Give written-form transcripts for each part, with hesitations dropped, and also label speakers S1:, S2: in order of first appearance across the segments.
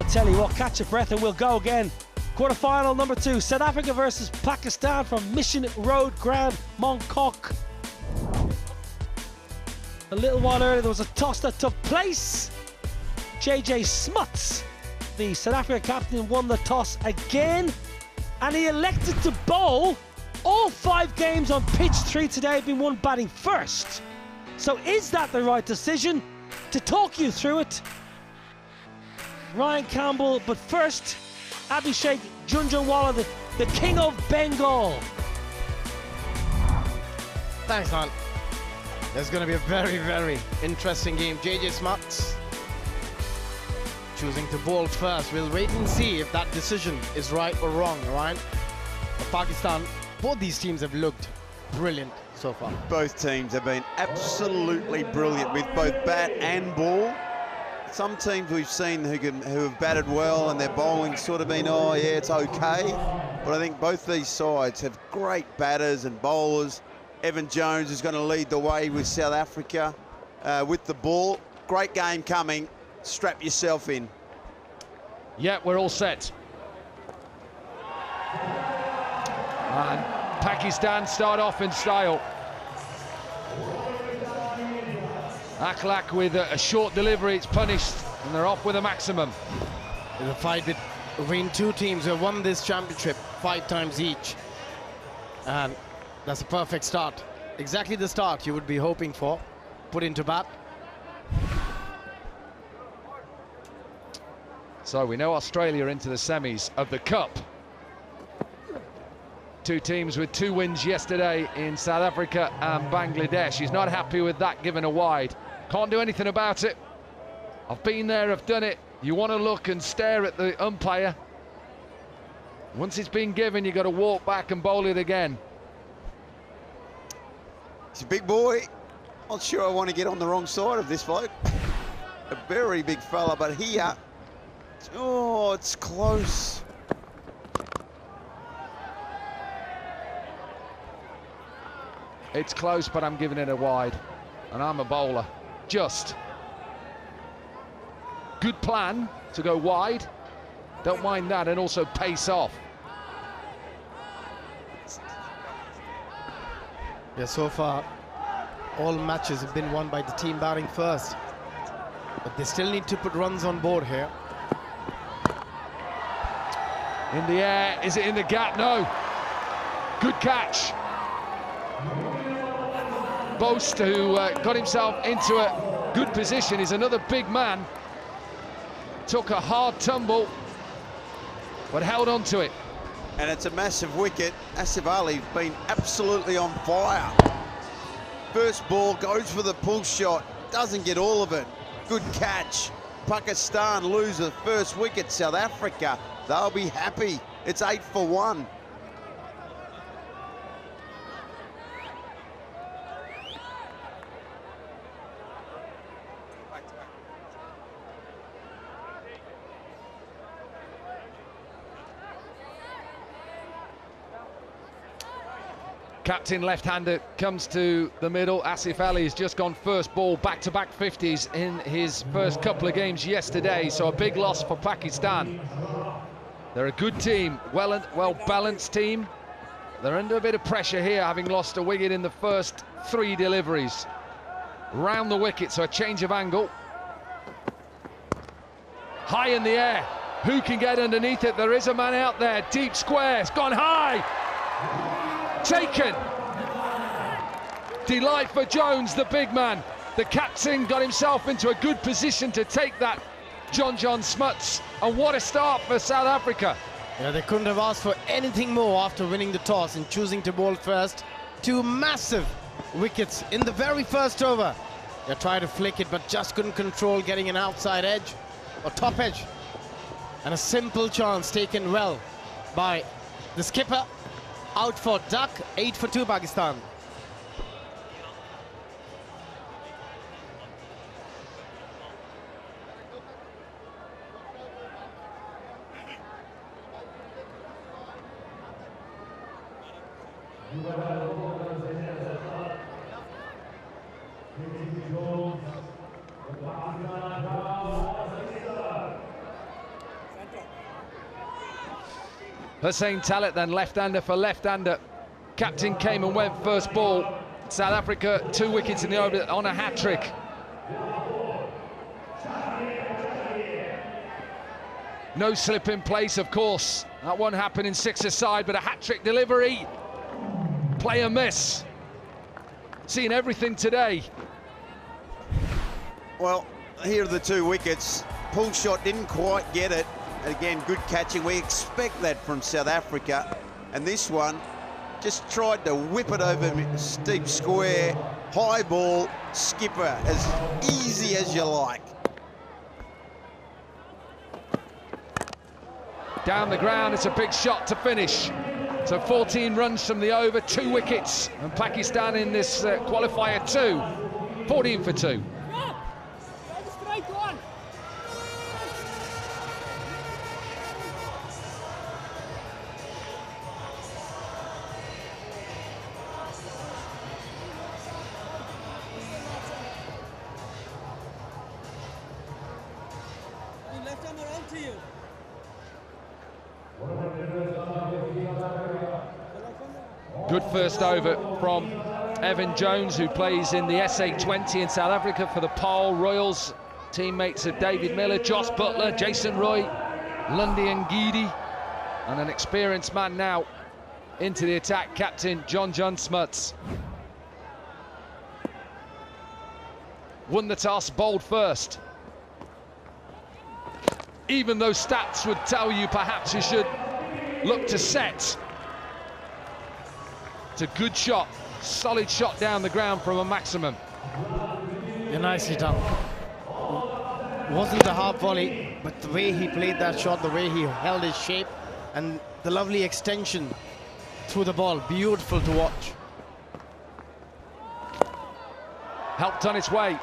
S1: tell you what, catch your breath and we'll go again. Quarter-final number 2, South Africa versus Pakistan from Mission Road Ground, Mongkok. A little while earlier there was a toss that took place. JJ Smuts, the South Africa captain, won the toss again, and he elected to bowl. All 5 games on pitch 3 today have been won batting first. So is that the right decision? To talk you through it, Ryan Campbell, but first, Abhishek Jhunjhunwala, the king of Bengal.
S2: Thanks, man. There's going to be a very, very interesting game. JJ Smuts choosing to bowl first. We'll wait and see if that decision is right or wrong, right? For Pakistan, both these teams have looked brilliant so far.
S3: Both teams have been absolutely brilliant with both bat and ball. Some teams we've seen who have batted well and their bowling's sort of been, oh yeah, it's okay. But I think both these sides have great batters and bowlers. Evan Jones is going to lead the way with South Africa with the ball. Great game coming. Strap yourself in.
S4: Yeah, we're all set. And Pakistan start off in style. Akhlaq with a short delivery, it's punished, and they're off with a maximum.
S2: There's a fight between 2 teams who have won this championship 5 times each. And that's a perfect start. Exactly the start you would be hoping for. Put into bat.
S4: So we know Australia into the semis of the Cup. 2 teams with 2 wins yesterday in South Africa and Bangladesh. He's not happy with that, given a wide. Can't do anything about it. I've been there, I've done it. You want to look and stare at the umpire. Once it's been given, you've got to walk back and bowl it again.
S3: He's a big boy. Not sure I want to get on the wrong side of this bloke. A very big fella, but here, oh, it's close.
S4: It's close, but I'm giving it a wide. And I'm a bowler. Just. Good plan to go wide. Don't mind that, and also pace off.
S2: Yeah, so far, all matches have been won by the team batting first. But they still need to put runs on board here.
S4: In the air, is it in the gap? No. Good catch. Boast, who got himself into a good position, is another big man. Took a hard tumble, but held on to it.
S3: And it's a massive wicket. Asif Ali's been absolutely on fire. First ball, goes for the pull shot, doesn't get all of it. Good catch. Pakistan lose the first wicket. South Africa, they'll be happy. It's 8 for 1.
S4: Captain left-hander comes to the middle. Asif Ali has just gone first ball, back-to-back 50s in his first couple of games yesterday, so a big loss for Pakistan. They're a good team, well-balanced team. They're under a bit of pressure here, having lost a wicket in the first 3 deliveries. Round the wicket, so a change of angle. High in the air. Who can get underneath it? There is a man out there. Deep square. It's gone high. Taken. Delight for Jones, the big man. The captain got himself into a good position to take that. Jhunjhunwala Smuts, and what a start for South Africa.
S2: Yeah, they couldn't have asked for anything more after winning the toss and choosing to bowl first. 2 massive wickets in the very first over. They tried to flick it, but just couldn't control getting an outside edge or top edge. And a simple chance taken well by the skipper. Out for duck, 8 for 2 Pakistan.
S4: Hussein Talit then left-hander for left-hander. Captain came and went first ball. South Africa 2 wickets in the over on a hat-trick. No slip in place, of course. That one happened in six-a-side, but a hat-trick delivery. Player miss. Seeing everything today.
S3: Well, here are the 2 wickets. Pull shot didn't quite get it. Again, good catching. We expect that from South Africa. And this one just tried to whip it over steep square. High ball, skipper, as easy as you like.
S4: Down the ground, it's a big shot to finish. So 14 runs from the over, 2 wickets. And Pakistan in this qualifier 2, 14 for 2. Good first over from Evan Jones, who plays in the SA20 in South Africa for the Paarl Royals. Teammates of David Miller, Jos Buttler, Jason Roy, Lundy Ngidi, and an experienced man now into the attack, captain John Smuts. Won the toss, bowled first. Even though stats would tell you perhaps you should look to set. It's a good shot, solid shot down the ground from a maximum.
S2: Yeah, nicely done. Wasn't a half volley, but the way he played that shot, the way he held his shape, and the lovely extension through the ball, beautiful to watch.
S4: Helped on its way.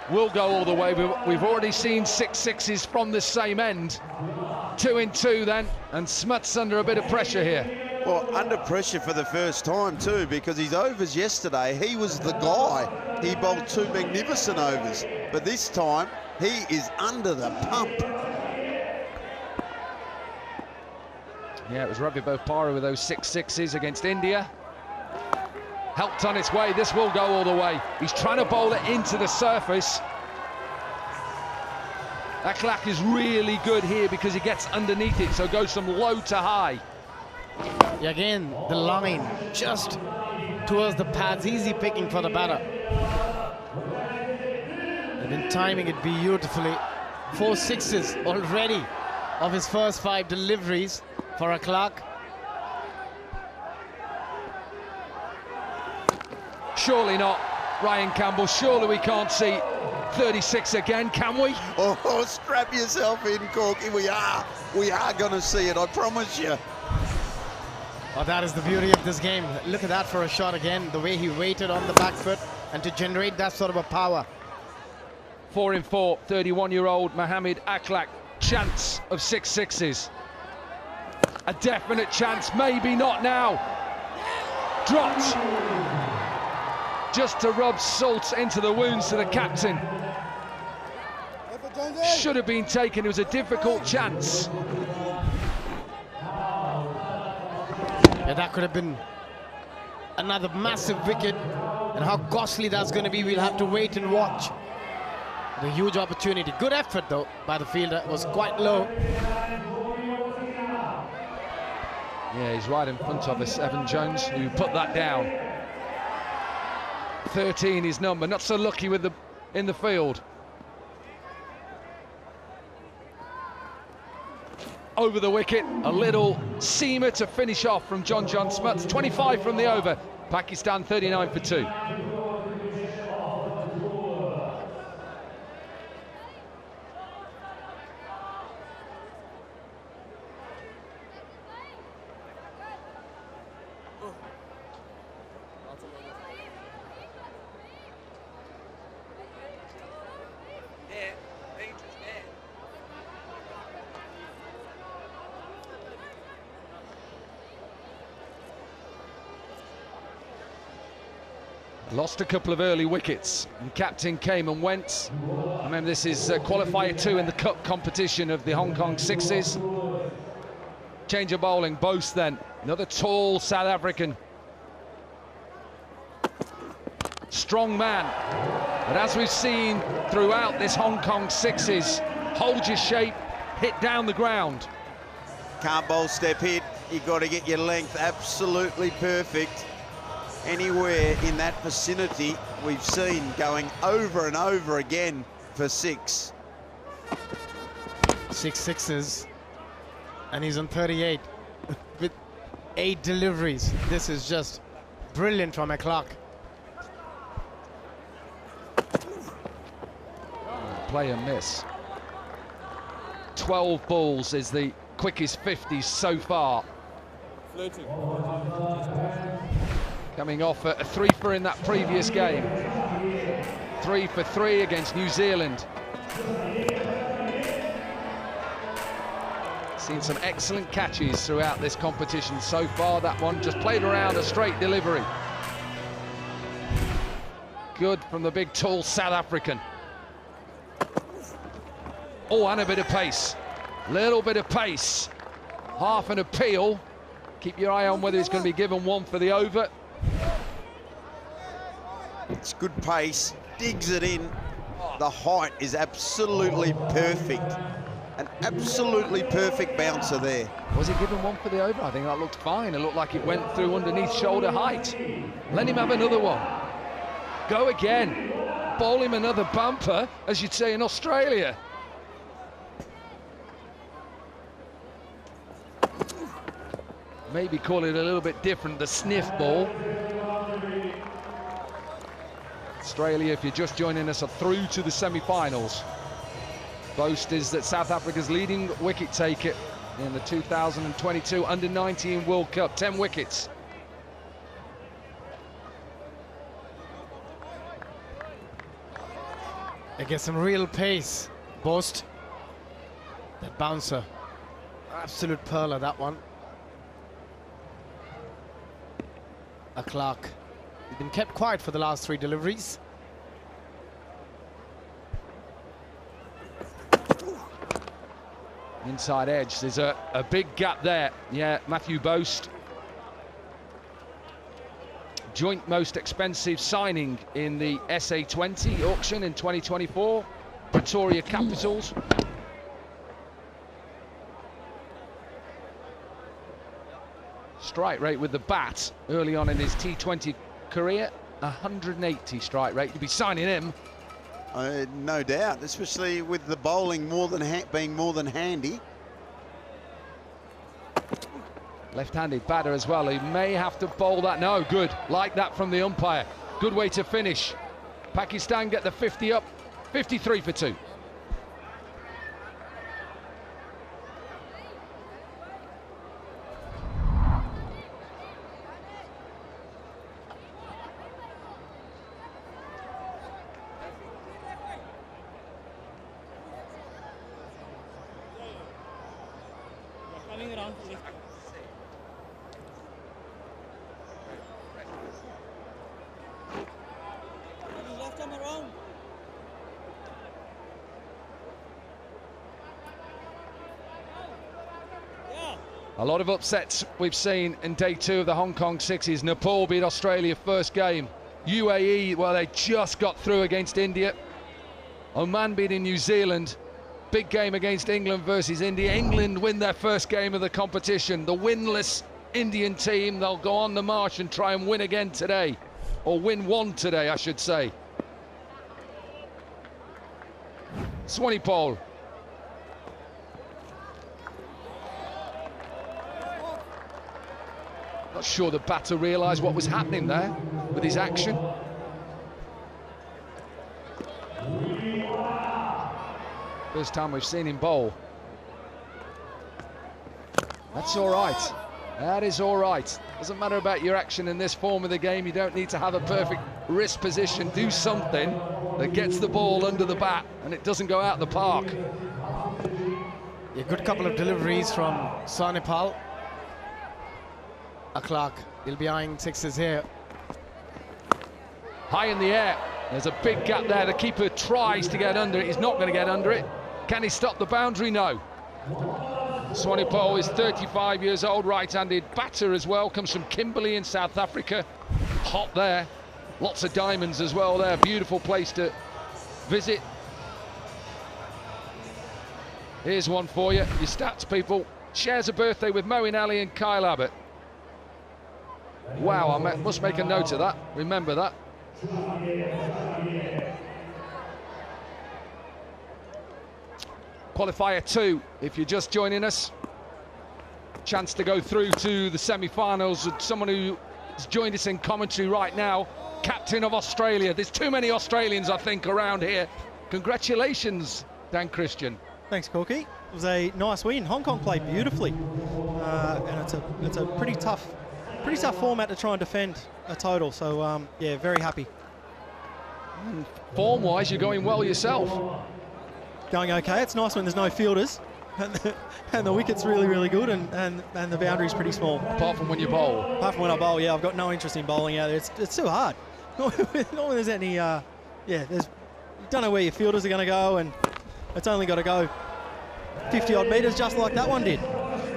S4: Will go all the way. We've already seen 6 sixes from the same end. 2 in 2 then, and Smuts under a bit of pressure here.
S3: Well, under pressure for the first time too, because his overs yesterday, he was the guy. He bowled 2 magnificent overs, but this time he is under the pump.
S4: Yeah, it was Ravi Bopara with those 6 sixes against India. Helped on its way. This will go all the way. He's trying to bowl it into the surface. Akhlaq is really good here because he gets underneath it, so goes from low to high.
S2: Yeah, again, the line just towards the pads, easy picking for the batter. They've been timing it beautifully. 4 sixes already of his first 5 deliveries for Akhlaq.
S3: Surely not, Ryan Campbell. Surely we can't see 36 again, can we? Oh, strap yourself in, Corky. We are going to see it, I promise you.
S2: Oh, that is the beauty of this game. Look at that for a shot again, the way he waited on the back foot and to generate that sort of a power.
S4: 4 in 4, 31-year-old Mohamed Akhlaq. Chance of 6 sixes. A definite chance, maybe not now. Dropped. Just to rub salt into the wounds to the captain. Should have been taken, it was a difficult chance.
S2: Yeah, that could have been another massive wicket, and how costly that's going to be, we'll have to wait and watch. The huge opportunity. Good effort though by the fielder, was quite low.
S4: Yeah, he's right in front of us, Evan Jones, who put that down. 13 his number, not so lucky with in the field. Over the wicket, a little seamer to finish off from John Smuts. 25 from the over, Pakistan 39 for 2. Lost a couple of early wickets, and captain came and went. Remember, this is qualifier 2 in the cup competition of the Hong Kong Sixes. Change of bowling, Bose then. Another tall South African. Strong man. But as we've seen throughout this Hong Kong sixes, hold your shape, hit down the ground.
S3: Can't bowl step hit. You've got to get your length absolutely perfect. Anywhere in that vicinity, we've seen going over and over again for 6.
S2: 6 sixes, and he's on 38 with 8 deliveries. This is just brilliant from McClark.
S4: Play and miss. 12 balls is the quickest 50s so far.
S5: Floating.
S4: Coming off a 3-for in that previous game. 3 for 3 against New Zealand. Seen some excellent catches throughout this competition so far. That one just played around a straight delivery. Good from the big, tall South African. Oh, and a bit of pace. Little bit of pace. Half an appeal. Keep your eye on whether he's going to be given 1 for the over.
S3: It's good pace, digs it in. The height is absolutely perfect. An absolutely perfect bouncer there.
S4: Was he given 1 for the over? I think that looked fine. It looked like it went through underneath shoulder height. Let him have another one. Go again. Bowl him another bumper, as you'd say in Australia. Maybe call it a little bit different, the sniff ball. Australia, if you're just joining us, are through to the semi-finals. Boast is that South Africa's leading wicket taker in the 2022 Under-19 World Cup, 10 wickets.
S2: They get some real pace. Boast. That bouncer. Absolute perler, that one. Clark. He's been kept quiet for the last 3 deliveries.
S4: Inside edge, there's a big gap there. Yeah, Matthew Boast. Joint most expensive signing in the SA20 auction in 2024. Pretoria Capitals. Strike rate with the bat early on in his T20 career, 180 strike rate. You'd be signing him.
S3: No doubt, especially with the bowling being more than handy.
S4: Left-handed batter as well. He may have to bowl that. No, good. Like that from the umpire. Good way to finish. Pakistan get the 50 up. 53 for 2.
S5: Coming around. Left time around. Yeah.
S4: A lot of upsets we've seen in day 2 of the Hong Kong sixes. Nepal beat Australia first game. UAE, well, they just got through against India. Oman beating New Zealand. Big game against England versus India. England win their first game of the competition. The winless Indian team, they'll go on the march and try and win again today. Or win 1 today, I should say. Swanepoel. Not sure the batter realised what was happening there with his action. First time we've seen him bowl. That's all right. That is all right. Doesn't matter about your action in this form of the game. You don't need to have a perfect wrist position. Do something that gets the ball under the bat and it doesn't go out the park.
S2: A good couple of deliveries from Swanepoel. Clark, he'll be eyeing 6s here.
S4: High in the air. There's a big gap there. The keeper tries to get under it. He's not going to get under it. Can he stop the boundary? No. Swanepoel is 35 years old, right-handed batter as well, comes from Kimberley in South Africa. Hot there, lots of diamonds as well there, beautiful place to visit. Here's one for you, your stats people. Shares a birthday with Moeen Ali and Kyle Abbott. Wow, I must make a note of that, remember that. Qualifier 2, if you're just joining us. Chance to go through to the semi-finals with someone who has joined us in commentary right now, captain of Australia. There's too many Australians, I think, around here. Congratulations, Dan Christian.
S6: Thanks, Corky. It was a nice win. Hong Kong played beautifully, and it's a pretty tough format to try and defend a total. So yeah, very happy.
S4: Form-wise, you're going well yourself.
S6: Going okay. It's nice when there's no fielders, and the wicket's really good, and the boundary's pretty small.
S4: Apart from when you bowl.
S6: Apart from when I bowl, yeah, I've got no interest in bowling out there. It's too hard. Not when there's any, you don't know where your fielders are going to go, and it's only got to go 50-odd metres, just like that one did.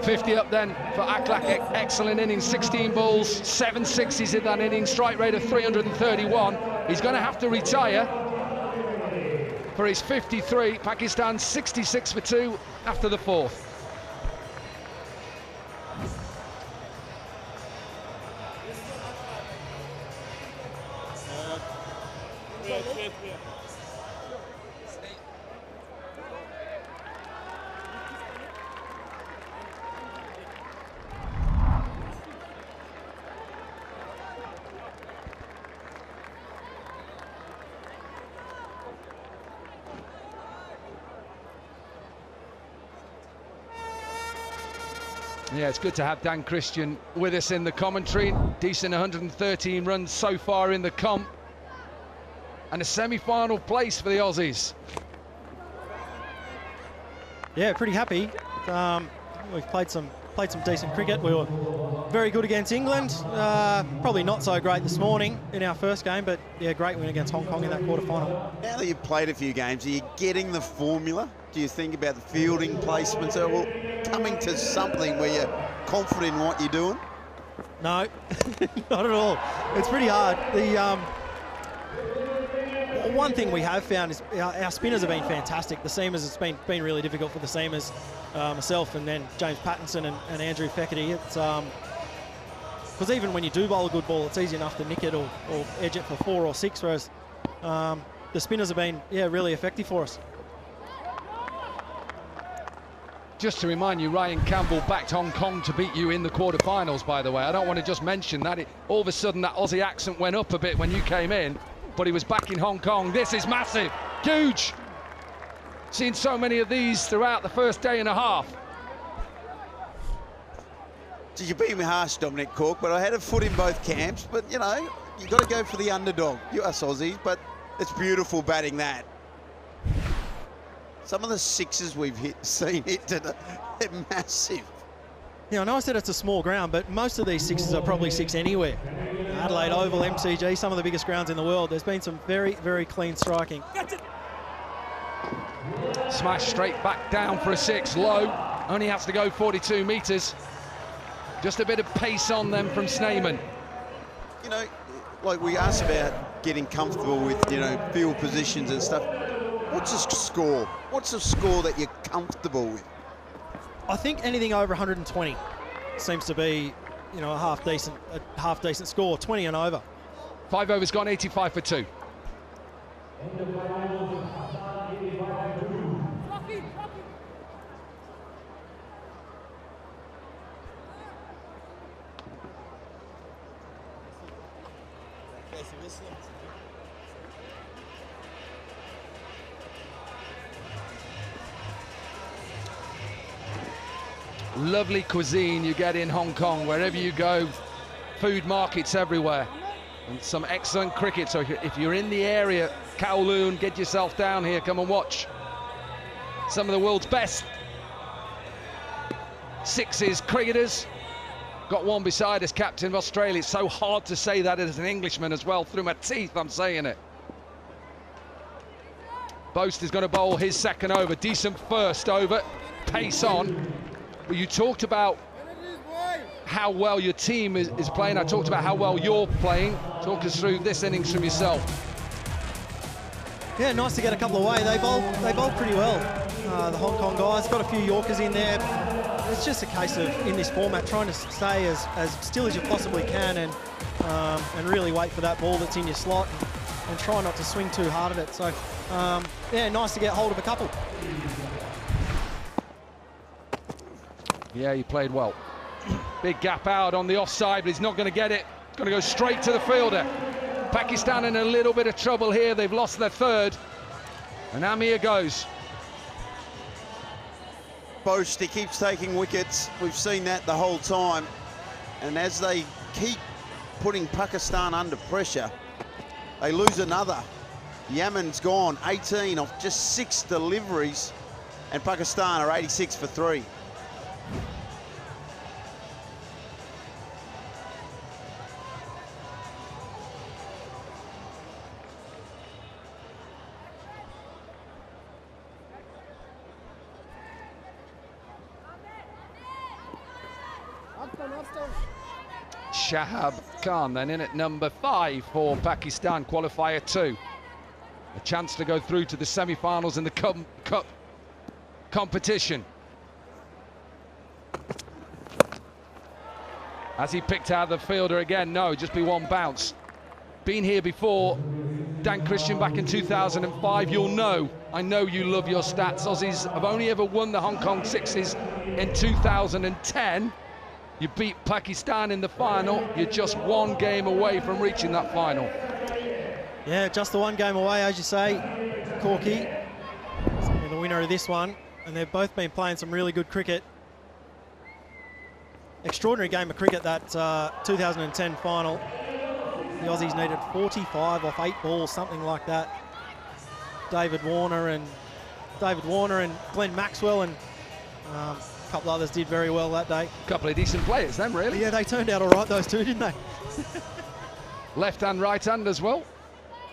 S4: 50 up then for Akhlaq. Excellent innings, 16 balls, 7 sixes in that inning, strike rate of 331. He's going to have to retire for his 53. Pakistan 66 for 2 after the 4th. Yeah, it's good to have Dan Christian with us in the commentary. Decent 113 runs so far in the comp. And a semi-final place for the Aussies.
S6: Yeah, pretty happy. We've played some decent cricket. We were very good against England. Probably not so great this morning in our first game, but yeah, great win against Hong Kong in that quarter-final.
S3: Now that you've played a few games, are you getting the formula? Do you think about the fielding placements? Are we coming to something where you're confident in what you're doing?
S6: No, not at all. It's pretty hard. The one thing we have found is our spinners have been fantastic. The seamers, it's been really difficult for the seamers, myself and then James Pattinson and Andrew Feckerty. It's because even when you do bowl a good ball, it's easy enough to nick it or edge it for 4 or 6, whereas the spinners have been really effective for us.
S4: Just to remind you, Ryan Campbell backed Hong Kong to beat you in the quarterfinals, by the way. I don't want to just mention that. All of a sudden, that Aussie accent went up a bit when you came in, but he was back in Hong Kong. This is massive, huge. Seen so many of these throughout the first day and a half.
S3: Did you beat me harsh, Dominic Cork? But I had a foot in both camps. But, you know, you've got to go for the underdog. You us Aussies, but it's beautiful batting that. Some of the sixes we've seen hit today, they're massive.
S6: Yeah, I know I said it's a small ground, but most of these sixes are probably 6 anywhere. Adelaide Oval, MCG, some of the biggest grounds in the world. There's been some very clean striking.
S4: Smash straight back down for a 6, low. Only has to go 42 metres. Just a bit of pace on them from Sneyman.
S3: You know, like we asked about getting comfortable with, you know, field positions and stuff. What's a score? What's a score that you're comfortable with?
S6: I think anything over 120 seems to be, you know, a half decent score. 20 and over.
S4: 5 overs gone, 85 for 2. Lovely cuisine you get in Hong Kong. Wherever you go, food markets everywhere. And some excellent cricket. So if you're in the area, Kowloon, get yourself down here, come and watch some of the world's best sixes cricketers. Got one beside us, captain of Australia. It's so hard to say that as an Englishman as well. Through my teeth, I'm saying it. Boast is going to bowl his second over. Decent first over. Pace on. But you talked about how well your team is playing. I talked about how well you're playing. Talk us through this innings from yourself.
S6: Yeah, nice to get a couple away. They bowled pretty well, the Hong Kong guys. Got a few Yorkers in there. It's just a case of, in this format, trying to stay as still as you possibly can and really wait for that ball that's in your slot and try not to swing too hard at it. So, yeah, nice to get hold of a couple.
S4: Yeah, he played well. Big gap out on the offside, but he's not going to get it. It's going to go straight to the fielder. Pakistan in a little bit of trouble here. They've lost their third. And Amir goes.
S3: Boast, he keeps taking wickets. We've seen that the whole time. And as they keep putting Pakistan under pressure, they lose another. Yemen's gone 18 off just 6 deliveries, and Pakistan are 86 for 3.
S4: Shahab Khan then in at number 5 for Pakistan, qualifier 2. A chance to go through to the semi-finals in the Cup competition. Has he picked out the fielder again? No, just be one bounce. Been here before, Dan Christian back in 2005. You'll know, I know you love your stats. Aussies have only ever won the Hong Kong Sixes in 2010. You beat Pakistan in the final. You're just one game away from reaching that final.
S6: Yeah, just the one game away, as you say, Corky. And the winner of this one. And they've both been playing some really good cricket. Extraordinary game of cricket, that 2010 final. The Aussies needed 45 off 8 balls, something like that. David Warner and Glenn Maxwell and a couple others did very well that day.
S4: A couple of decent players then, really.
S6: Yeah, they turned out all right, those two, didn't they?
S4: Left hand, right hand as well.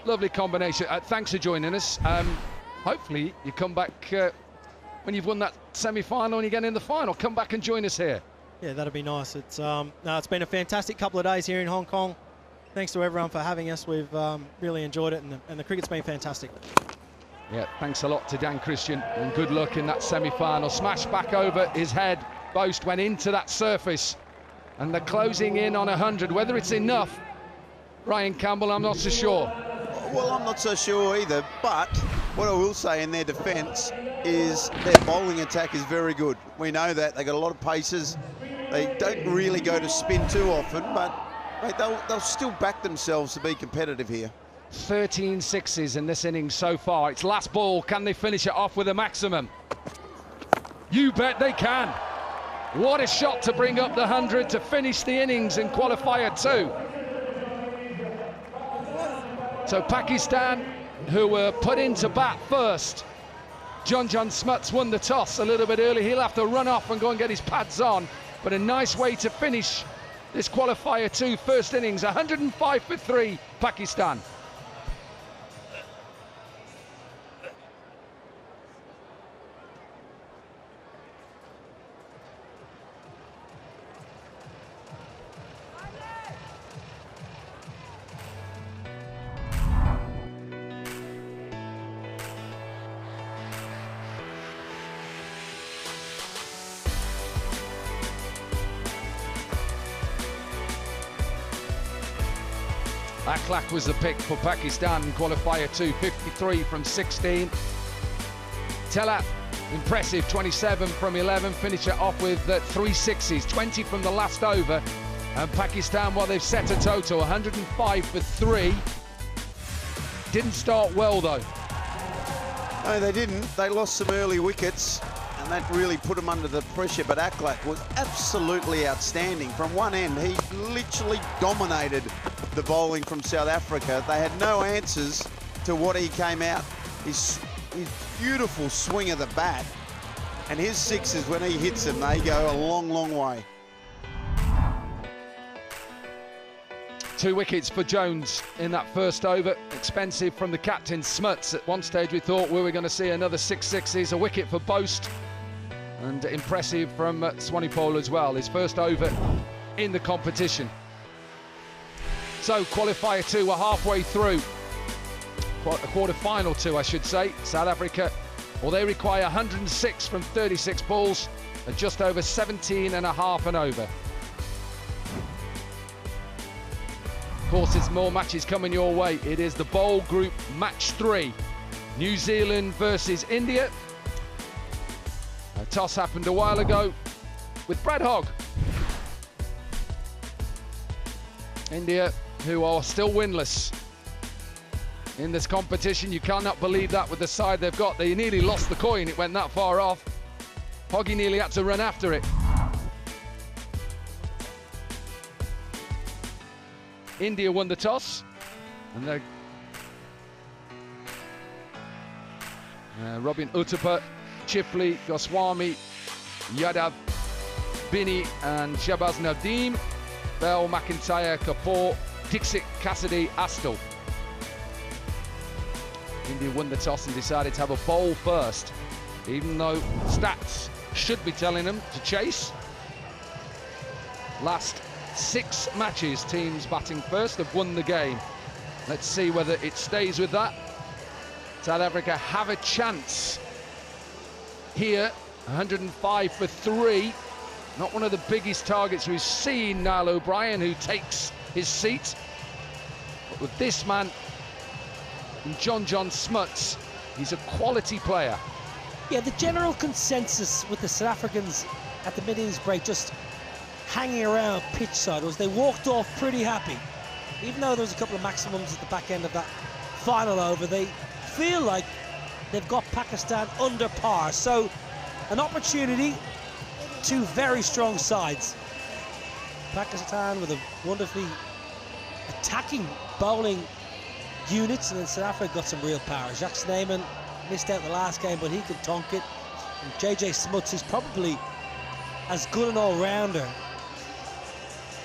S4: Lovely combination. Thanks for joining us. Hopefully you come back when you've won that semi-final and you get in the final. Come back and join us here.
S6: Yeah, that'd be nice. It's been a fantastic couple of days here in Hong Kong. Thanks to everyone for having us. We've really enjoyed it, and the cricket's been fantastic.
S4: Yeah, thanks a lot to Dan Christian, and good luck in that semi-final. Smash back over his head. Boast went into that surface, and they're closing in on 100. Whether it's enough, Ryan Campbell, I'm not so sure.
S3: Well, I'm not so sure either, but what I will say in their defence is their bowling attack is very good. We know that. They've got a lot of paces. They don't really go to spin too often, but mate, they'll still back themselves to be competitive here.
S4: 13 sixes in this innings so far. It's last ball. Can they finish it off with a maximum? You bet they can. What a shot to bring up the 100 to finish the innings in qualifier 2. So Pakistan, who were put into bat first. John Smuts won the toss a little bit early. He'll have to run off and go and get his pads on. But a nice way to finish this qualifier 2 first innings. 105 for 3, Pakistan. Akhlaq was the pick for Pakistan in qualifier 2, 53 from 16. Talat, impressive, 27 from 11, finish it off with 3 sixes, 20 from the last over. And Pakistan, well, they've set a total, 105 for 3. Didn't start well, though.
S3: No, they didn't. They lost some early wickets, and that really put them under the pressure. But Akhlaq was absolutely outstanding. From one end, he literally dominated the bowling from South Africa. They had no answers to what he came out. His beautiful swing of the bat, and his sixes, when he hits them, they go a long, long way.
S4: 2 wickets for Jones in that first over. Expensive from the captain, Smuts. At one stage we thought we were going to see another 6 sixes. A wicket for Boast. And impressive from Swanepoel as well, his first over in the competition. So qualifier 2, we're halfway through. Quarter-final 2, I should say. South Africa, well, they require 106 from 36 balls and just over 17.5 and over. Of course, there's more matches coming your way. It is the bowl group match 3. New Zealand versus India. A toss happened a while ago with Brad Hogg. India, who are still winless in this competition. You cannot believe that with the side they've got. They nearly lost the coin, it went that far off. Hoggy nearly had to run after it. India won the toss, and they're Robin Uthappa, Chifley, Goswami, Yadav, Binny and Shabaz Nadeem, Bell, McIntyre, Kapoor, Dixit, Cassidy, Astle. India won the toss and decided to have a bowl first, even though stats should be telling them to chase. Last 6 matches, teams batting first have won the game. Let's see whether it stays with that. South Africa have a chance here. 105 for 3. Not one of the biggest targets we've seen, Niall O'Brien, who takes his seat. But with this man, John Smuts, he's a quality player.
S1: Yeah, the general consensus with the South Africans at the mid-innings break, just hanging around pitch side, was they walked off pretty happy. Even though there was a couple of maximums at the back end of that final over, they feel like they've got Pakistan under par. So an opportunity, 2 very strong sides. Pakistan with a wonderfully attacking bowling units, and then South Africa got some real power. Jacques Snyman missed out the last game, but he could tonk it. And JJ Smuts is probably as good an all-rounder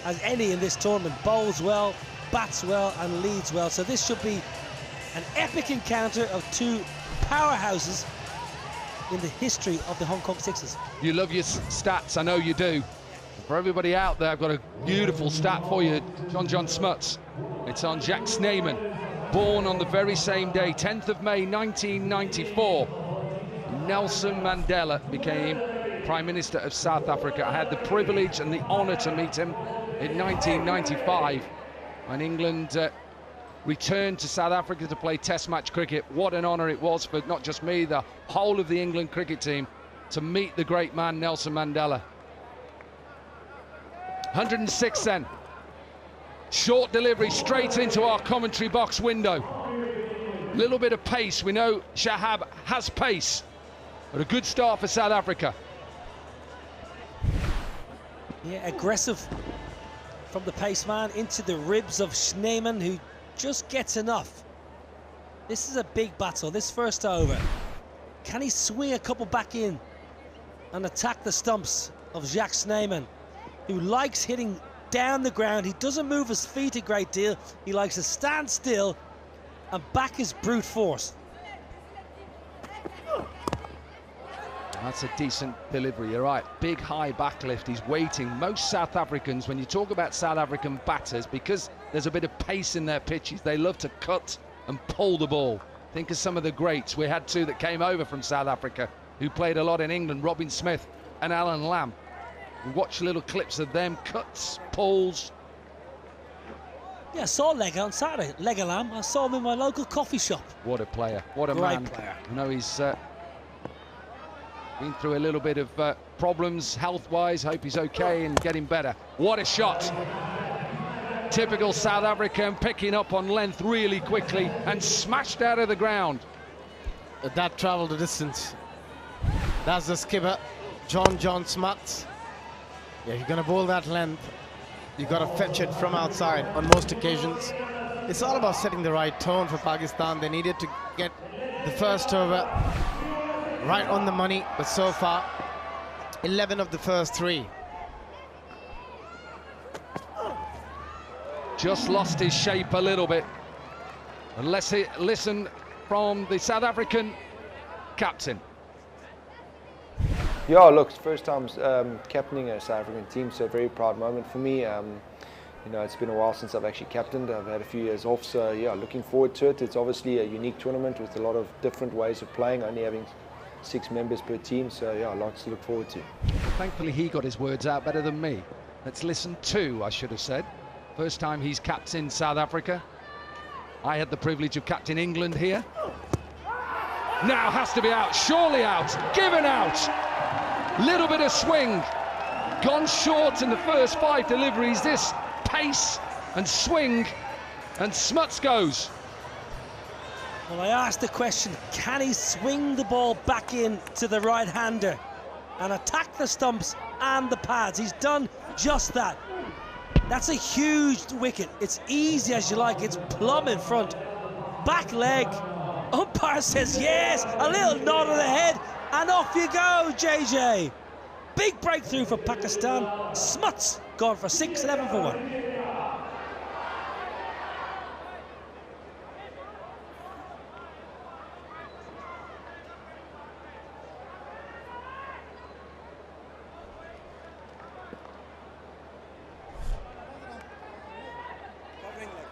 S1: as any in this tournament. Bowls well, bats well, and leads well. So this should be an epic encounter of 2 powerhouses in the history of the Hong Kong Sixers.
S4: You love your stats, I know you do. For everybody out there, I've got a beautiful stat for you, John Smuts. It's on Jacques Snyman, born on the very same day, 10th of May 1994. Nelson Mandela became Prime Minister of South Africa. I had the privilege and the honour to meet him in 1995 when England returned to South Africa to play Test match cricket. What an honour it was for not just me, the whole of the England cricket team, to meet the great man Nelson Mandela. 106 then. Short delivery straight into our commentary box window. A little bit of pace. We know Shahab has pace, but a good start for South Africa.
S1: Yeah, aggressive from the pace man into the ribs of Snyman, who just gets enough. This is a big battle, this first over. Can he swing a couple back in and attack the stumps of Jacques Snyman, who likes hitting down the ground? He doesn't move his feet a great deal. He likes to stand still and back his brute force.
S4: That's a decent delivery, you're right. Big high backlift, he's waiting. Most South Africans, when you talk about South African batters, because there's a bit of pace in their pitches, they love to cut and pull the ball. Think of some of the greats. We had 2 that came over from South Africa who played a lot in England, Robin Smith and Alan Lamb. We watch little clips of them, cuts, pulls.
S1: Yeah, I saw Lega on Saturday, Lega Lamb. I saw him in my local coffee shop.
S4: What a player, what a
S1: Great
S4: man.
S1: player.
S4: I know he's been through a little bit of problems health-wise. Hope he's okay and getting better. What a shot. Typical South African, picking up on length really quickly and smashed out of the ground.
S2: That travelled a distance. That's the skipper, John Smuts. Yeah, if you're going to bowl that length, you've got to fetch it from outside on most occasions. It's all about setting the right tone for Pakistan. They needed to get the first over right on the money, but so far 11 of the first 3.
S4: Just lost his shape a little bit. And let's listen from the South African captain.
S7: Yeah, look, first time captaining a South African team, so a very proud moment for me. You know, it's been a while since I've actually captained. I've had a few years off, so yeah, looking forward to it. It's obviously a unique tournament with a lot of different ways of playing, only having 6 members per team, so yeah, lots to look forward to.
S4: Thankfully he got his words out better than me. Let's listen to, I should have said. First time he's captained South Africa. I had the privilege of captaining England here. Now has to be out, surely out, given out. Little bit of swing, gone short in the first 5 deliveries. This pace and swing, and Smuts goes.
S1: Well, I asked the question, can he swing the ball back in to the right-hander and attack the stumps and the pads? He's done just that. That's a huge wicket. It's easy as you like, it's plumb in front. Back leg, umpire says yes, a little nod of the head, and off you go, JJ. Big breakthrough for Pakistan. Smuts gone for 6, 11 for 1.
S5: Covering leg.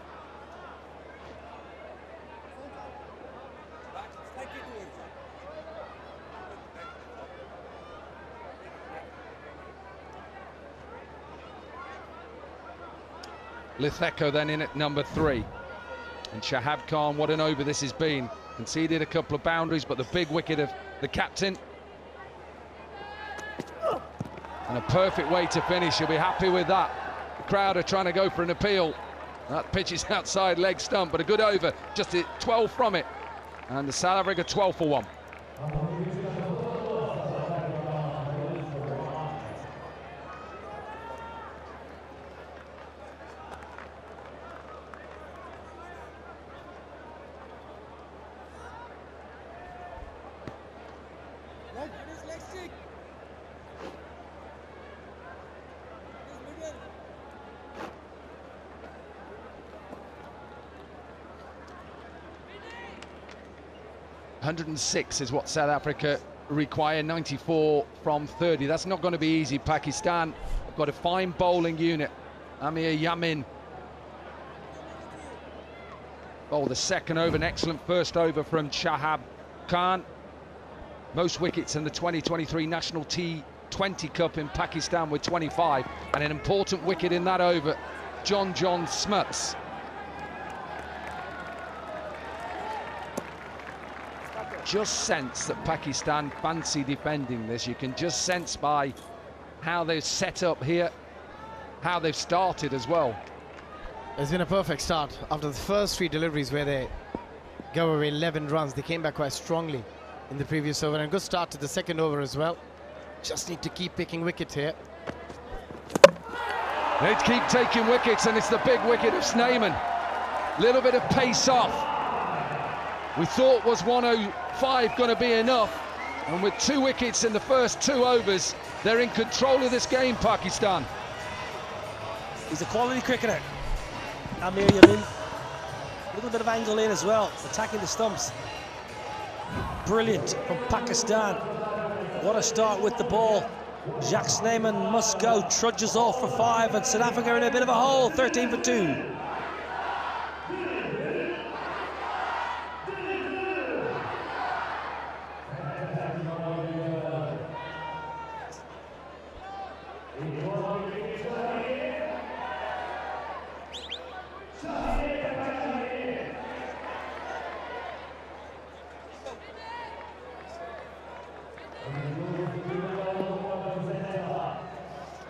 S5: Slightly towards that.
S4: Litheko then in at number 3. And Shahab Khan, what an over this has been. Conceded a couple of boundaries, but the big wicket of the captain. And a perfect way to finish, you'll be happy with that. The crowd are trying to go for an appeal. That pitch is outside leg stump, but a good over, just 12 from it. And the South Africa 12 for 1.
S5: Leg, it is leg stick. It is middle.
S4: 106 is what South Africa require, 94 from 30. That's not going to be easy. Pakistan have got a fine bowling unit. Amir Yamin bowled the second over, an excellent first over from Shahab Khan. Most wickets in the 2023 National T20 Cup in Pakistan with 25, and an important wicket in that over, John Smuts. Just sense that Pakistan fancy defending this. You can just sense by how they've set up here, how they've started as well.
S2: It's been a perfect start. After the first 3 deliveries where they gave away 11 runs, they came back quite strongly in the previous over, and a good start to the second over as well. Just need to keep picking wickets here.
S4: They keep taking wickets, and it's the big wicket of Snyman. Little bit of pace off. We thought was 105 going to be enough, and with 2 wickets in the first 2 overs, they're in control of this game, Pakistan.
S1: He's a quality cricketer, Amir Yamin. A little bit of angle in as well, attacking the stumps. Brilliant from Pakistan. What a start with the ball. Jacques Snyman must go, trudges off for 5, and South Africa in a bit of a hole, 13 for 2.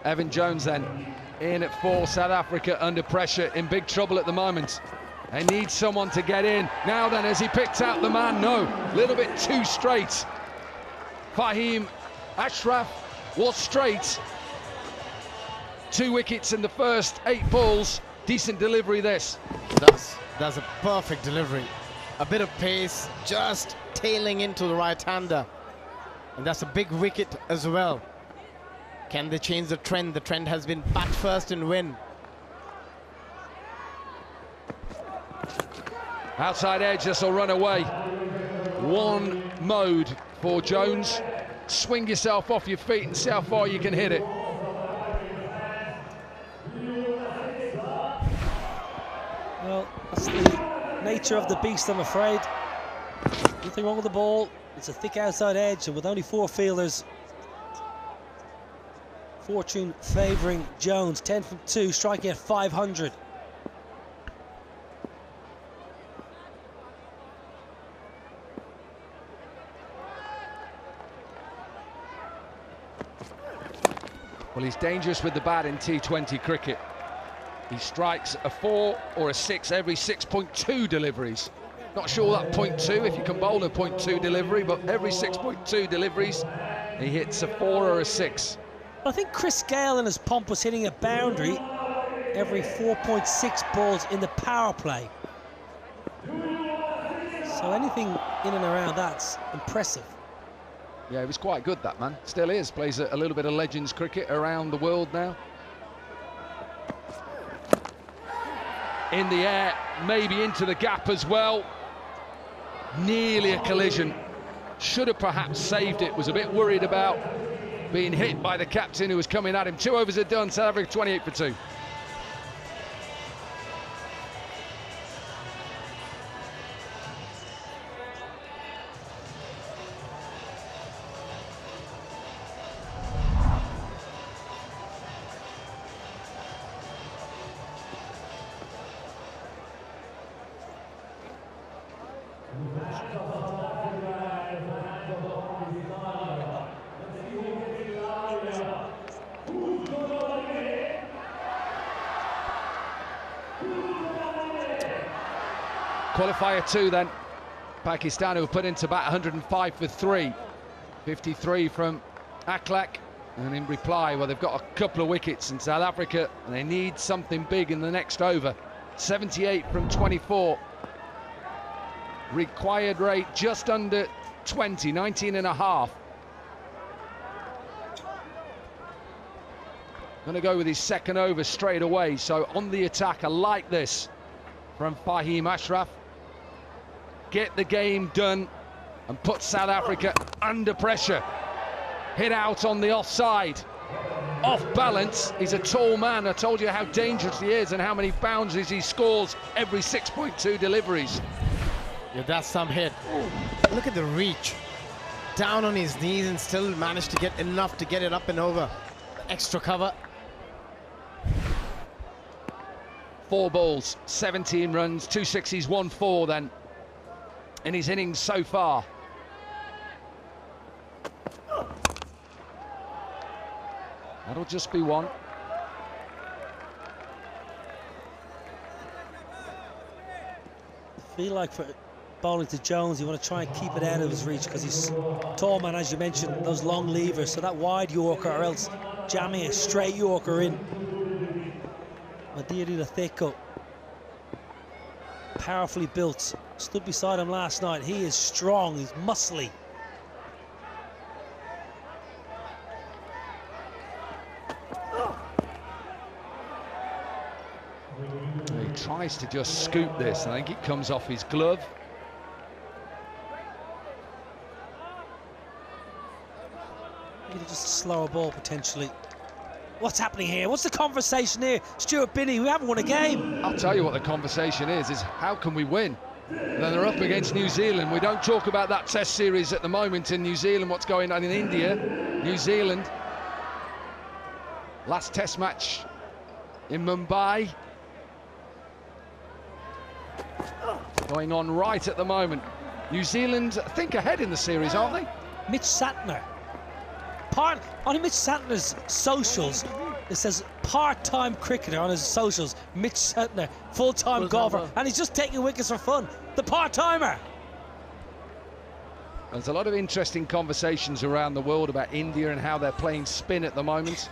S4: Evan Jones then in at 4. South Africa under pressure, in big trouble at the moment. They need someone to get in. Now then, as he picked out the man, no, a little bit too straight. Fahim Ashraf was straight. 2 wickets in the first 8 balls. Decent delivery this.
S2: That's a perfect delivery. A bit of pace, just tailing into the right-hander. And that's a big wicket as well. Can they change the trend? The trend has been bat first and win.
S4: Outside edge, this will run away. One mode for Jones. swing yourself off your feet and see how far you can hit it.
S1: Well, that's the nature of the beast, I'm afraid. Nothing wrong with the ball. It's a thick outside edge, and with only 4 fielders, fortune favouring Jones. 10 from 2, striking at 500.
S4: Well, he's dangerous with the bat in T20 cricket. He strikes a 4 or a 6 every 6.2 deliveries. Not sure that 0.2, if you can bowl a 0.2 delivery, but every 6.2 deliveries, he hits a 4 or a 6.
S1: I think Chris Gale in his pomp was hitting a boundary every 4.6 balls in the power play. So anything in and around that's impressive.
S4: Yeah, he was quite good, that man. Still is. Plays a little bit of Legends cricket around the world now. In the air, maybe into the gap as well. Nearly a collision. Should have perhaps saved it. Was a bit worried about being hit by the captain who was coming at him. 2 overs are done. South Africa 28 for 2. Qualifier 2 then. Pakistan who put into bat 105 for 3. 53 from Akhlaq. And in reply, well, they've got a couple of wickets in South Africa and they need something big in the next over. 78 from 24. Required rate just under 20, 19 and a half. Going to go with his second over straight away. So on the attack, I like this from Fahim Ashraf. Get the game done and put South Africa under pressure. Hit out on the offside. Off balance. He's a tall man. I told you how dangerous he is and how many boundaries he scores every 6.2 deliveries.
S2: Yeah, that's some hit. Look at the reach. Down on his knees and still managed to get enough to get it up and over. Extra cover.
S4: 4 balls, 17 runs, 2 sixes, 1 4 then in his innings so far. That'll just be 1.
S1: I feel like for bowling to Jones, you want to try and keep it out of his reach because he's tall man, as you mentioned, those long levers, so that wide Yorker or else jamming a straight Yorker in. Madiri the Theko, powerfully built, stood beside him last night. He is strong, he's muscly.
S4: He tries to just scoop this. I think it comes off his glove.
S1: Just a slower ball potentially. What's happening here? What's the conversation here? Stuart Binney, we haven't won a game.
S4: I'll tell you what the conversation is how can we win? Then they're up against New Zealand. We don't talk about that test series at the moment in New Zealand, what's going on in India. New Zealand. Last test match in Mumbai. Going on right at the moment. New Zealand, I think, ahead in the series, aren't they?
S1: Mitch Santner. On Mitch Santner's socials, it says part-time cricketer on his socials. Mitch Santner, full-time golfer, and he's just taking wickets for fun. The part-timer.
S4: There's a lot of interesting conversations around the world about India and how they're playing spin at the moment.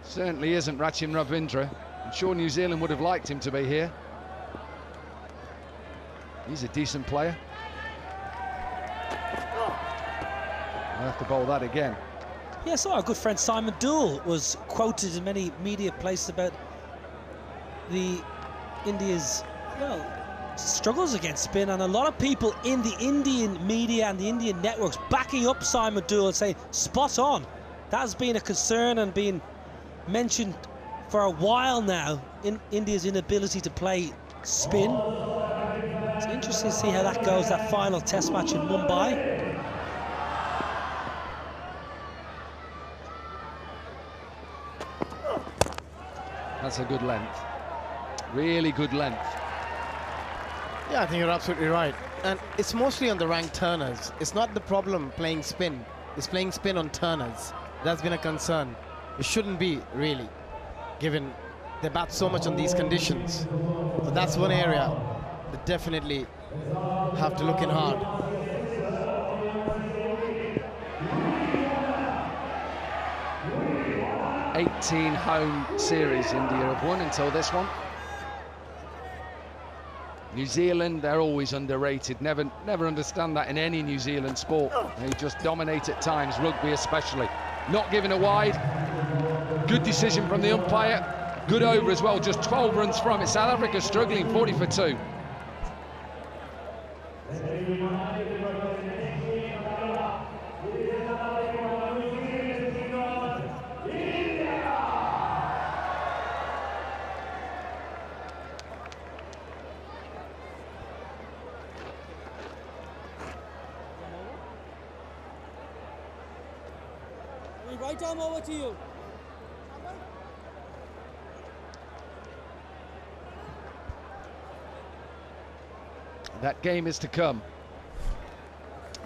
S4: Certainly isn't Rachin Ravindra. I'm sure New Zealand would have liked him to be here. He's a decent player. I'll have to bowl that again.
S1: Yeah, so our good friend Simon Dool was quoted in many media places about India's, well, struggles against spin, and a lot of people in the Indian media and the Indian networks backing up Simon Doull and saying spot on. That has been a concern and been mentioned for a while now in India's inability to play spin. It's interesting to see how that goes, that final test match in Mumbai.
S4: That's a good length. Really good length.
S2: Yeah, I think you're absolutely right. And it's mostly on the rank turners. It's not the problem playing spin. It's playing spin on turners. That's been a concern. It shouldn't be, really, given they bat so much on these conditions. So that's one area that definitely have to look in hard.
S4: "18 home series India have won until this one. New Zealand, they're always underrated. Never understand that in any New Zealand sport. They just dominate at times, rugby especially. Not giving a wide. Good decision from the umpire. Good over as well, just 12 runs from it. South Africa struggling, 40 for 2.
S5: Right arm over to you.
S4: That game is to come.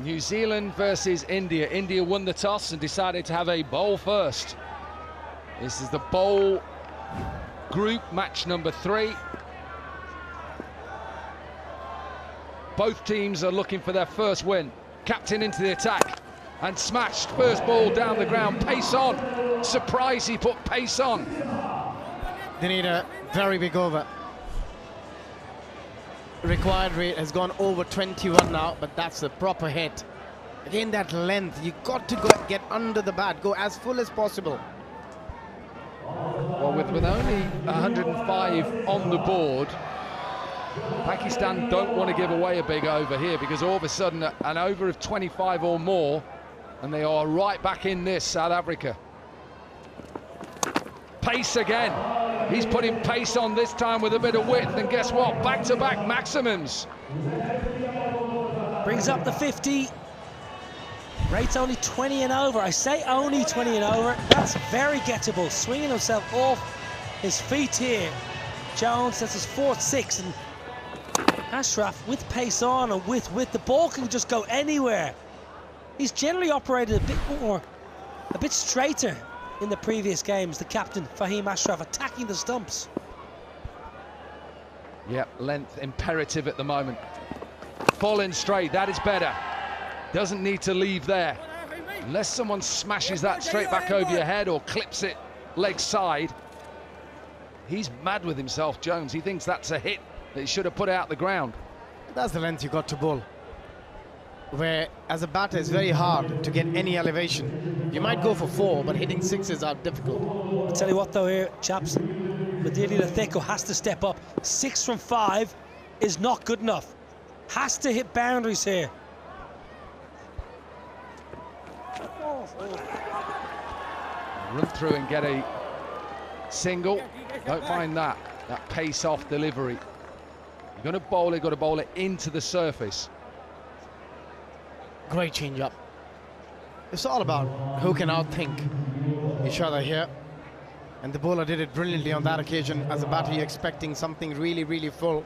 S4: New Zealand versus India. India won the toss and decided to have a bowl first. This is the bowl group, match number 3. Both teams are looking for their first win. Captain into the attack and smashed. First ball down the ground, pace on. Surprise, he put pace on.
S2: They need a very big over. Required rate has gone over 21 now, but that's a proper hit. Again, that length, you got to get under the bat, go as full as possible.
S4: Well, with only 105 on the board, Pakistan don't want to give away a big over here, because all of a sudden an over of 25 or more and they are right back in this, South Africa. Pace again. He's putting pace on this time with a bit of width, and guess what? Back-to-back maximums.
S1: Brings up the 50. Rate's only 20 and over. I say only 20 and over. That's very gettable. Swinging himself off his feet here. Jones, that's his 4th-6, and Ashraf with pace on and with width. The ball can just go anywhere. He's generally operated a bit straighter in the previous games, the captain, Fahim Ashraf, attacking the stumps.
S4: Yep, length imperative at the moment. Falling straight, that is better. Doesn't need to leave there. Unless someone smashes that straight back over your head or clips it leg side. He's mad with himself, Jones. He thinks that's a hit that he should have put out the ground.
S2: That's the length you got to bowl, where as a batter it's very hard to get any elevation. You might go for 4, but hitting 6s are difficult.
S1: I'll tell you what though here, chaps, Madili Latheko has to step up. 6 from 5 is not good enough. Has to hit boundaries here.
S4: Run through and get a single. Don't find that pace off delivery. You're going to bowl it, got to bowl it into the surface.
S2: Great change up. It's all about who can outthink each other here. And the bowler did it brilliantly on that occasion. As a batter, you're expecting something really, really full.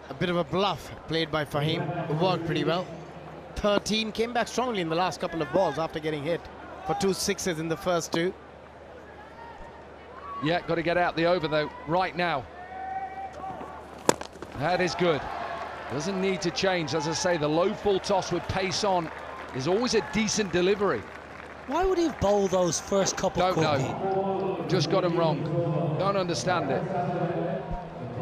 S2: A bit of a bluff played by Fahim. It worked pretty well. 13, came back strongly in the last couple of balls after getting hit for 2 6s in the first 2.
S4: Yeah, got to get out the over though right now. That is good. Doesn't need to change. As I say, the low full toss with pace on is always a decent delivery.
S1: Why would he have bowled those first couple?
S4: Don't know. Just got him wrong. Don't understand it.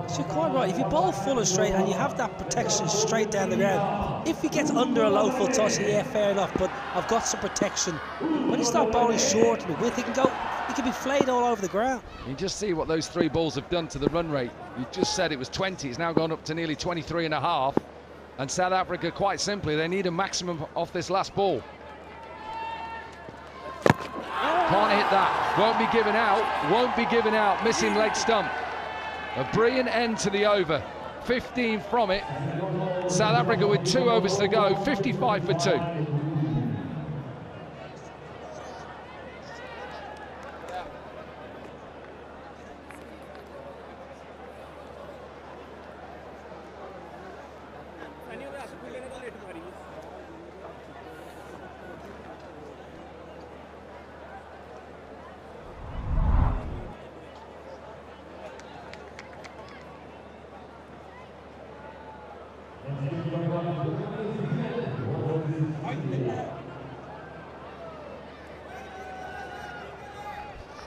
S1: So you're quite right. If you bowl full and straight and you have that protection straight down the ground, if he gets under a low full toss, yeah, fair enough, but I've got some protection. When you start bowling short and width, he can be flayed all over the ground.
S4: You just see what those 3 balls have done to the run rate. You just said it was 20. It's now gone up to nearly 23 and a half. And South Africa, quite simply, they need a maximum off this last ball. Can't hit that. Won't be given out. Won't be given out. Missing leg stump. A brilliant end to the over. 15 from it. South Africa with 2 overs to go. 55 for 2.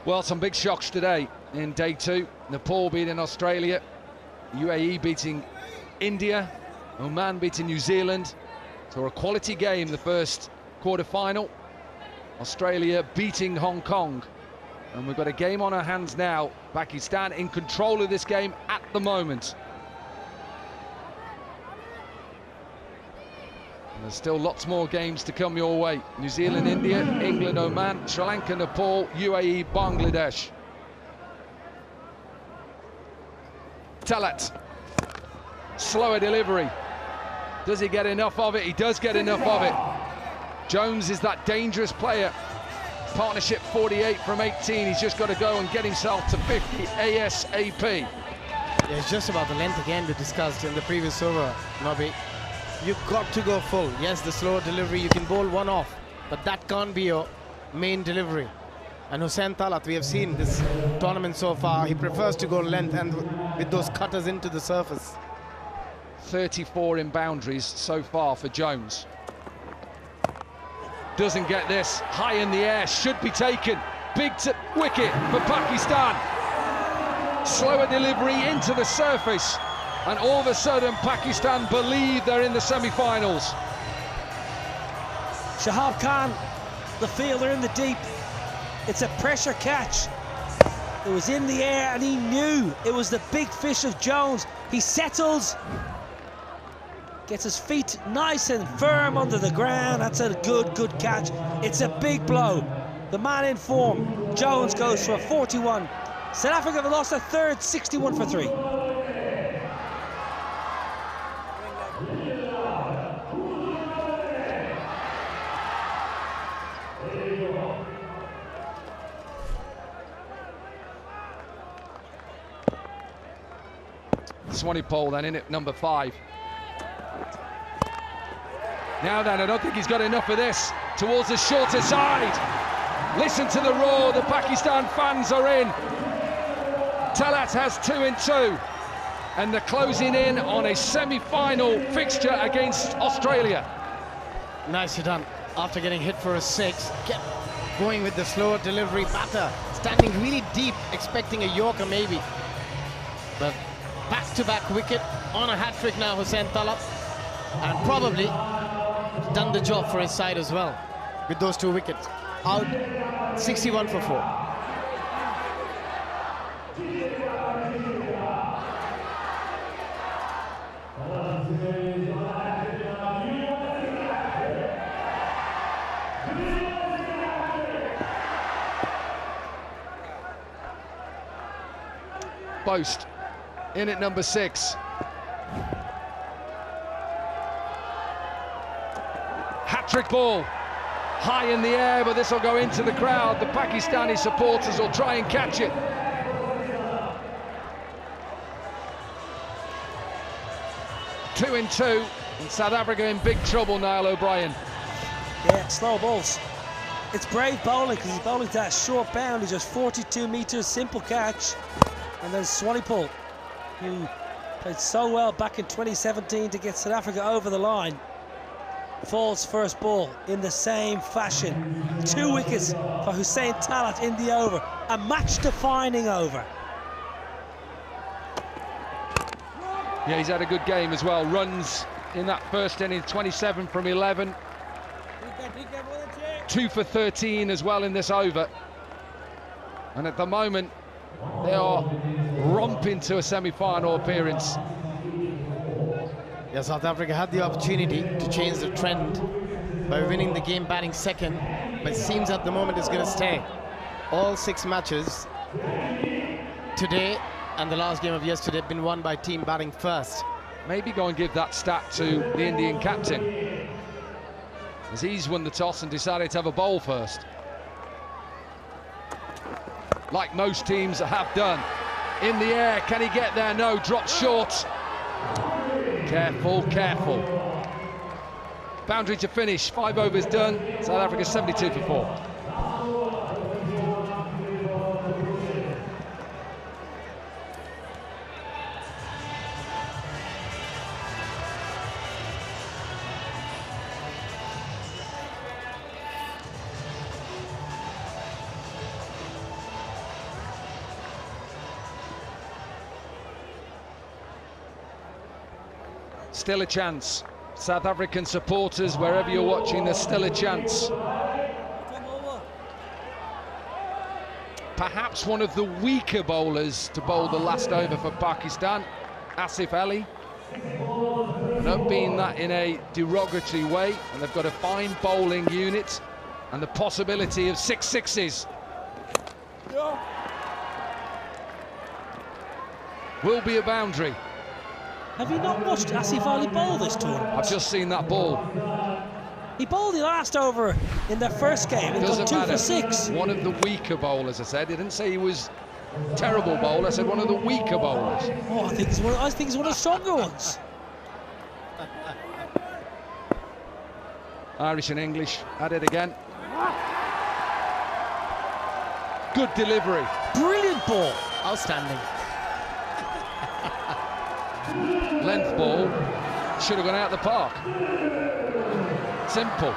S4: Well, some big shocks today in day 2. Nepal beating Australia, UAE beating India, Oman beating New Zealand. So a quality game, the first quarter-final. Australia beating Hong Kong. And we've got a game on our hands now. Pakistan in control of this game at the moment. And there's still lots more games to come your way. New Zealand, India, England, Oman, Sri Lanka, Nepal, UAE, Bangladesh. Talat. Slower delivery. Does he get enough of it? He does get enough of it. Jones is that dangerous player. Partnership 48 from 18. He's just got to go and get himself to 50 ASAP.
S2: Yeah, it's just about the length again we discussed in the previous over, Nobby. You've got to go full. Yes, the slower delivery, you can bowl one off, but that can't be your main delivery. And Hussain Talat, we have seen this tournament so far, he prefers to go length and with those cutters into the surface.
S4: 34 in boundaries so far for Jones. Doesn't get this, high in the air, should be taken. Big wicket for Pakistan. Slower delivery into the surface. And all of a sudden, Pakistan believe they're in the semi-finals.
S1: Shahab Khan, the fielder in the deep. It's a pressure catch. It was in the air and he knew it was the big fish of Jones. He settles. Gets his feet nice and firm under the ground. That's a good catch. It's a big blow. The man in form, Jones, goes for a 41. South Africa have lost a third, 61 for 3.
S4: Swanepoel then in at number 5. Now then, I don't think he's got enough of this. Towards the shorter side. Listen to the roar, the Pakistan fans are in. Talat has 2 in 2. And they're closing in on a semi-final fixture against Australia.
S2: Nicely done. After getting hit for a 6, kept going with the slower delivery batter. Standing really deep, expecting a Yorker maybe. But back-to-back wicket on a hat-trick now, Hussain Talat. And probably done the job for his side as well with those 2 wickets. Out 61 for 4.
S4: Boast in at number 6. Hat-trick ball, high in the air, but this will go into the crowd. The Pakistani supporters will try and catch it. Two in 2, and South Africa in big trouble, Niall O'Brien.
S1: Yeah, slow balls. It's brave bowling because he's bowling that short bound. He's just 42 metres, simple catch. And then Swanepoel, who played so well back in 2017 to get South Africa over the line, falls first ball in the same fashion. 2 wickets for Hussain Talat in the over, a match-defining over.
S4: Yeah, he's had a good game as well. Runs in that first inning, 27 from 11. 2 for 13 as well in this over. And at the moment, they are romp into a semi-final appearance.
S2: Yeah, South Africa had the opportunity to change the trend by winning the game batting second, but it seems at the moment it's going to stay. All 6 matches today and the last game of yesterday have been won by team batting first.
S4: Maybe go and give that stat to the Indian captain, as he's won the toss and decided to have a bowl first. Like most teams have done. In the air, can he get there? No, drops short. Careful, careful. Boundary to finish, 5 overs done. South Africa 72 for 4. Still a chance. South African supporters, wherever you're watching, there's still a chance. Perhaps one of the weaker bowlers to bowl the last over for Pakistan, Asif Ali. I don't mean that in a derogatory way, and they've got a fine bowling unit and the possibility of 6 sixes. Will be a boundary.
S1: Have you not watched Asif Ali bowl this tournament?
S4: I've just seen that ball.
S1: He bowled the last over in their first game and got 2 for 6.
S4: One of the weaker bowlers, I said. I didn't say he was a terrible bowler. I said one of the weaker bowlers.
S1: Oh, I think he's one of the stronger ones.
S4: Irish and English at it again. Good delivery.
S1: Brilliant ball.
S2: Outstanding.
S4: Length ball. Should have gone out the park. Simple.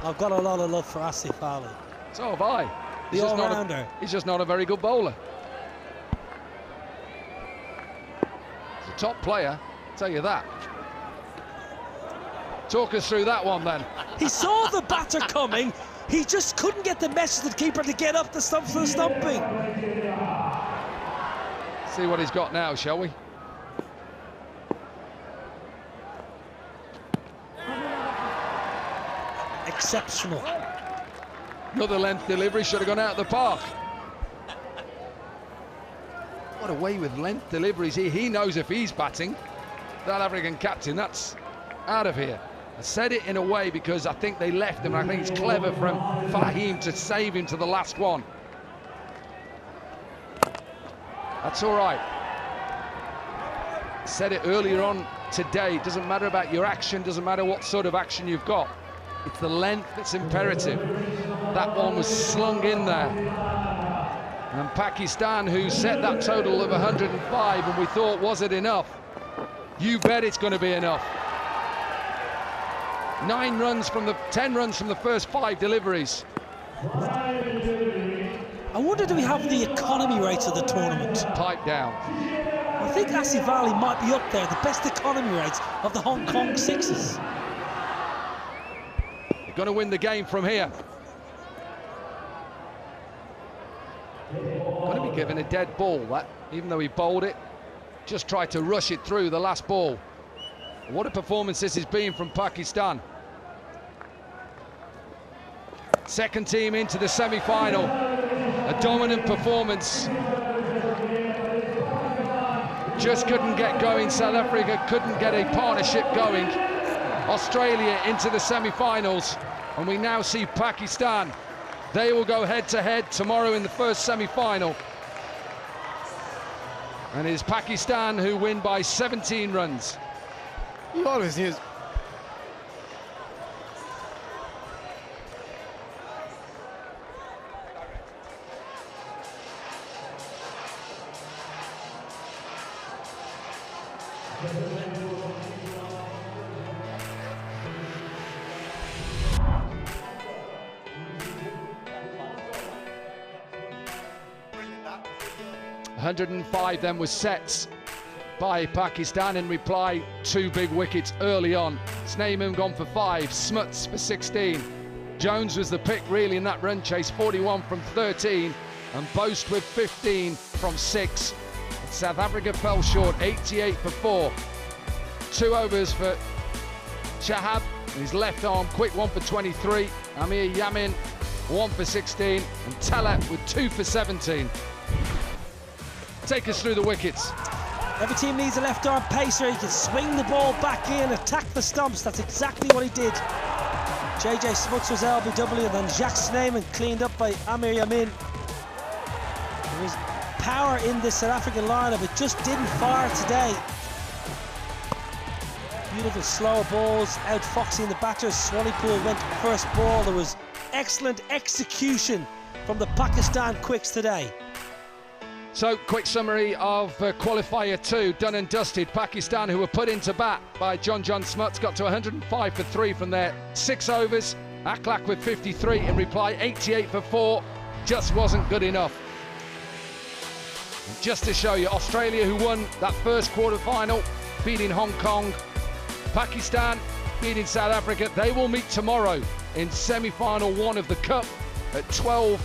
S1: I've got a lot of love for Asif Ali.
S4: So have I.
S1: The all-rounder.
S4: He's just not a very good bowler. He's a top player, I'll tell you that. Talk us through that one then.
S1: He saw the batter coming. He just couldn't get the message to the keeper to get up the stump for the stumping.
S4: See what he's got now, shall we?
S1: Exceptional.
S4: Another length delivery, should have gone out of the park. What a way with length deliveries. He knows if he's batting. That African captain, that's out of here. I said it in a way because I think they left him. I think it's clever from Fahim to save him to the last one. That's all right. I said it earlier on today. It doesn't matter about your action, doesn't matter what sort of action you've got. It's the length that's imperative. That one was slung in there. And Pakistan, who set that total of 105, and we thought, was it enough? You bet it's going to be enough. 10 runs from the first 5 deliveries.
S1: I wonder, do we have the economy rates of the tournament?
S4: Pipe down.
S1: I think Asif Ali might be up there, the best economy rates of the Hong Kong Sixes.
S4: Going to win the game from here. Going to be given a dead ball, that, even though he bowled it. Just tried to rush it through the last ball. What a performance this has been from Pakistan. Second team into the semi-final. A dominant performance. Just couldn't get going. South Africa couldn't get a partnership going. Australia into the semi-finals, and we now see Pakistan. They will go head-to-head tomorrow in the first semi-final. And it is Pakistan who win by 17 runs.
S2: You always use.
S4: .105 then was set by Pakistan in reply. 2 big wickets early on. Sneman gone for 5, Smuts for 16. Jones was the pick really in that run chase, 41 from 13, and Boast with 15 from 6. South Africa fell short, 88 for 4. 2 overs for Shahab, his left arm, quick 1 for 23. Amir Yamin, 1 for 16. And Talat with 2 for 17. Take us through the wickets.
S1: Every team needs a left arm pacer. He can swing the ball back in, attack the stumps. That's exactly what he did. JJ Smuts was LBW, and then Jacques Snyman cleaned up by Amir Yamin. There was power in this South African lineup. It just didn't fire today. Beautiful slow balls, outfoxing the batters. Swanepoel went first ball. There was excellent execution from the Pakistan quicks today.
S4: So, quick summary of qualifier 2, done and dusted. Pakistan, who were put into bat by John Smuts, got to 105 for 3 from their 6 overs. Akhlaq with 53 in reply, 88 for 4, just wasn't good enough. And just to show you, Australia, who won that first quarter-final, beating Hong Kong. Pakistan beating South Africa. They will meet tomorrow in semi-final 1 of the Cup at 12